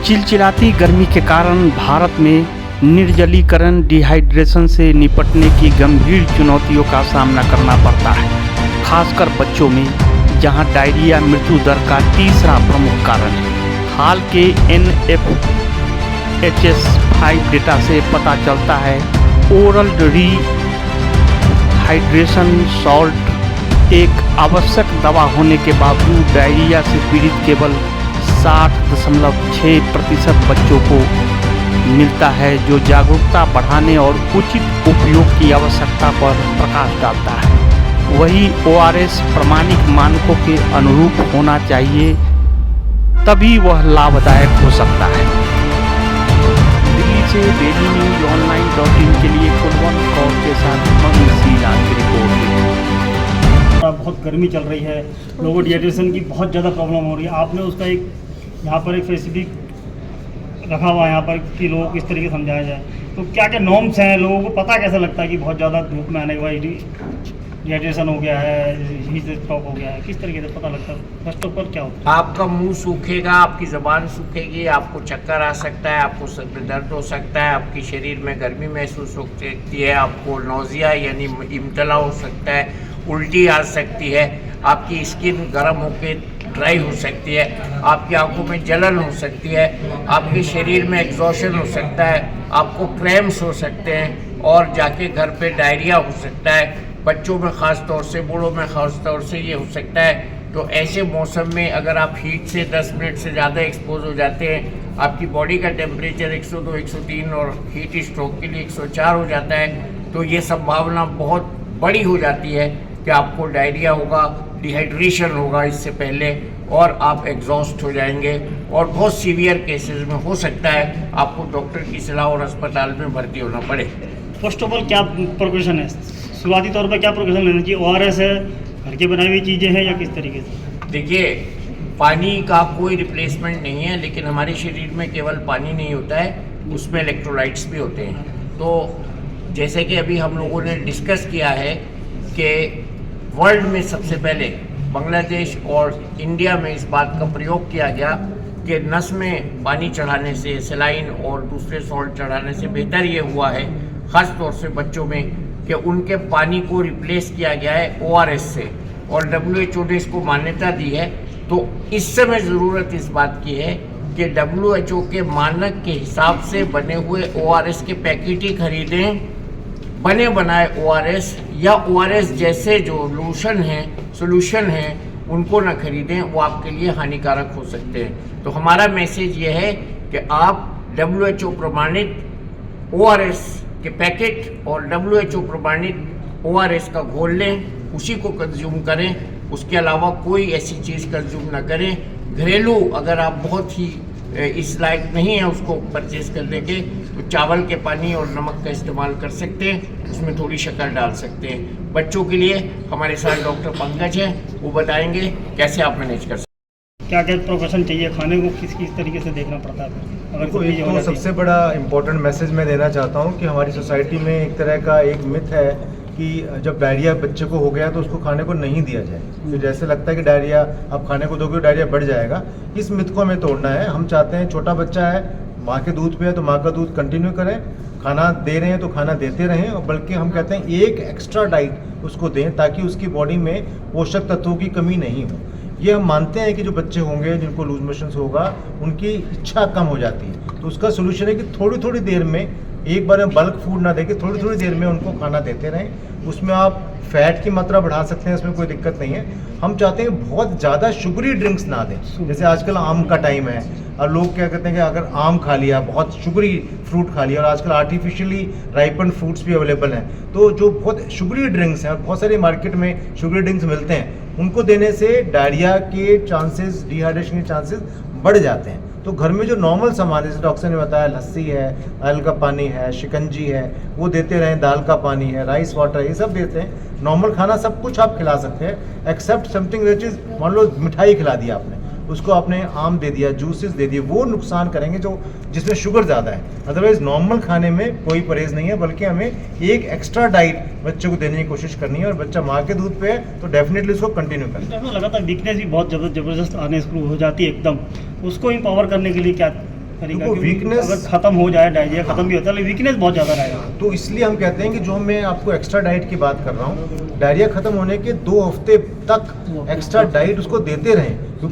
चिलचिलाती गर्मी के कारण भारत में निर्जलीकरण डिहाइड्रेशन से निपटने की गंभीर चुनौतियों का सामना करना पड़ता है, खासकर बच्चों में, जहां डायरिया मृत्यु दर का तीसरा प्रमुख कारण है। हाल के NFHS5 डेटा से पता चलता है ओरल रिहाइड्रेशन सॉल्ट एक आवश्यक दवा होने के बावजूद डायरिया से पीड़ित केवल 60.6% बच्चों को मिलता है, जो जागरूकता बढ़ाने और उचित उपयोग की आवश्यकता पर प्रकाश डालता है। वही ORS प्रमाणिक मानकों के अनुरूप होना चाहिए, तभी वह लाभदायक हो सकता है। दिल्ली से डेली न्यूज online.in के लिए कुलवंत कौर के साथ मनीष सिंह की रिपोर्ट। बहुत गर्मी चल रही है, लोगों को डिहाइड्रेशन की बहुत ज़्यादा प्रॉब्लम हो रही है। आपने उसका एक यहाँ पर एक स्पेसिफिक रखा हुआ है यहाँ पर कि लोगों को किस तरीके से समझाया जाए, तो क्या क्या नॉर्म्स हैं, लोगों को पता कैसे लगता है कि बहुत ज़्यादा धूप में आने के बाद डिहाइड्रेशन हो गया है, हीट स्ट्रोक हो गया है, किस तरीके से पता लगता है? फर्स्ट ऑफ ऑल क्या होता है? आपका मुंह सूखेगा, आपकी ज़बान सूखेगी, आपको चक्कर आ सकता है, आपको सर में दर्द हो सकता है, आपकी शरीर में गर्मी महसूस हो सकती है, आपको नौजिया यानी इम्तला हो सकता है, उल्टी आ सकती है, आपकी स्किन गर्म होकर ड्राई हो सकती है, आपकी आंखों में जलन हो सकती है, आपके शरीर में एग्जॉशन हो सकता है, आपको क्रैम्प्स हो सकते हैं और जाके घर पे डायरिया हो सकता है। बच्चों में ख़ास तौर से, बूढ़ों में ख़ास तौर से ये हो सकता है। तो ऐसे मौसम में अगर आप हीट से 10 मिनट से ज़्यादा एक्सपोज हो जाते हैं, आपकी बॉडी का टेम्परेचर 102, 103 और हीट स्ट्रोक के लिए 104 हो जाता है, तो ये संभावना बहुत बड़ी हो जाती है कि आपको डायरिया होगा, डिहाइड्रेशन होगा इससे पहले, और आप एग्जॉस्ट हो जाएंगे और बहुत सीवियर केसेस में हो सकता है आपको डॉक्टर की सलाह और अस्पताल में भर्ती होना पड़े। फर्स्ट ऑफ ऑल क्या प्रिकॉशन है, शुरुआती तौर पर क्या प्रिकॉशन लेना चाहिए? ORS है, घर की बनाई हुई चीज़ें हैं, या किस तरीके से? देखिए, पानी का कोई रिप्लेसमेंट नहीं है, लेकिन हमारे शरीर में केवल पानी नहीं होता है, उसमें इलेक्ट्रोलाइट्स भी होते हैं। तो जैसे कि अभी हम लोगों ने डिस्कस किया है कि वर्ल्ड में सबसे पहले बांग्लादेश और इंडिया में इस बात का प्रयोग किया गया कि नस में पानी चढ़ाने से, सलाइन और दूसरे सॉल्ट चढ़ाने से बेहतर ये हुआ है, ख़ास तौर से बच्चों में, कि उनके पानी को रिप्लेस किया गया है ORS से, और WHO ने इसको मान्यता दी है। तो इस समय ज़रूरत इस बात की है कि WHO के मानक के हिसाब से बने हुए ORS के पैकेट ही खरीदें, बने बनाए ORS या ORS जैसे जो सोल्यूशन हैं उनको ना खरीदें, वो आपके लिए हानिकारक हो सकते हैं। तो हमारा मैसेज ये है कि आप WHO प्रमाणित ORS के पैकेट और WHO प्रमाणित ORS का घोल लें, उसी को कंज्यूम करें, उसके अलावा कोई ऐसी चीज़ कंज्यूम ना करें। घरेलू अगर आप बहुत ही इस लायक नहीं है उसको परचेज करने के, तो चावल के पानी और नमक का इस्तेमाल कर सकते हैं, उसमें थोड़ी शक्कर डाल सकते हैं। बच्चों के लिए हमारे साथ डॉक्टर पंकज हैं, वो बताएंगे कैसे आप मैनेज कर सकते हैं। क्या क्या प्रिकॉशन चाहिए, खाने को किस किस तरीके से देखना पड़ता है? अगर तो एक तो सबसे बड़ा इम्पोर्टेंट मैसेज मैं देना चाहता हूँ कि हमारी सोसाइटी में एक तरह का एक मिथ है कि जब डायरिया बच्चे को हो गया तो उसको खाने को नहीं दिया जाए। तो जैसे लगता है कि डायरिया आप खाने को दोगे तो डायरिया बढ़ जाएगा, इस मिथ को हमें तोड़ना है। हम चाहते हैं छोटा बच्चा है, माँ के दूध पे है तो माँ का दूध कंटिन्यू करें, खाना दे रहे हैं तो खाना देते रहें, और बल्कि हम कहते हैं एक एक्स्ट्रा डाइट उसको दें ताकि उसकी बॉडी में पोषक तत्वों की कमी नहीं हो। ये हम मानते हैं कि जो बच्चे होंगे जिनको लूज मोशंस होगा उनकी इच्छा कम हो जाती है, तो उसका सोल्यूशन है कि थोड़ी थोड़ी देर में, एक बार में बल्क फूड ना देके थोड़ी थोड़ी देर में उनको खाना देते रहें। उसमें आप फैट की मात्रा बढ़ा सकते हैं, इसमें कोई दिक्कत नहीं है। हम चाहते हैं बहुत ज़्यादा शुगरी ड्रिंक्स ना दें। जैसे आजकल आम का टाइम है और लोग क्या कहते हैं कि अगर आम खा लिया, बहुत शुगरी फ्रूट खा लिया, और आजकल आर्टिफिशियली राइपन फ्रूट्स भी अवेलेबल हैं, तो जो बहुत शुगरी ड्रिंक्स हैं, और बहुत सारे मार्केट में शुगरी ड्रिंक्स मिलते हैं, उनको देने से डायरिया के चांसेस, डिहाइड्रेशन के चांसेस बढ़ जाते हैं। तो घर में जो नॉर्मल सामान जैसे डॉक्टर ने बताया, लस्सी है, आयल का पानी है, शिकंजी है, वो देते रहें, दाल का पानी है, राइस वाटर, ये सब देते हैं। नॉर्मल खाना सब कुछ आप खिला सकते हैं, एक्सेप्ट समथिंग विच इज, मान लो मिठाई खिला दिया आपने, उसको आपने आम दे दिया, जूसेस दे दिए, वो नुकसान करेंगे जो जिसमें शुगर ज़्यादा है। अदरवाइज नॉर्मल खाने में कोई परहेज नहीं है, बल्कि हमें एक एक्स्ट्रा डाइट बच्चे को देने की कोशिश करनी है, और बच्चा माँ के दूध पे है तो डेफिनेटली उसको कंटिन्यू करना है। लगातार वीकनेस भी बहुत ज़बरदस्त आने शुरू हो जाती है एकदम, उसको इम्पावर करने के लिए क्या तरीका, वो क्योंकि weakness- अगर खत्म हो जाए डायरिया खत्म भी होता है लेकिन वीकनेस बहुत ज़्यादा रहेगा। तो इसलिए हम कहते हैं कि जो मैं आपको एक्स्ट्रा डाइट की बात कर रहा हूँ, डायरिया खत्म होने के 2 हफ्ते तक एक्स्ट्रा डाइट उसको देते रहें।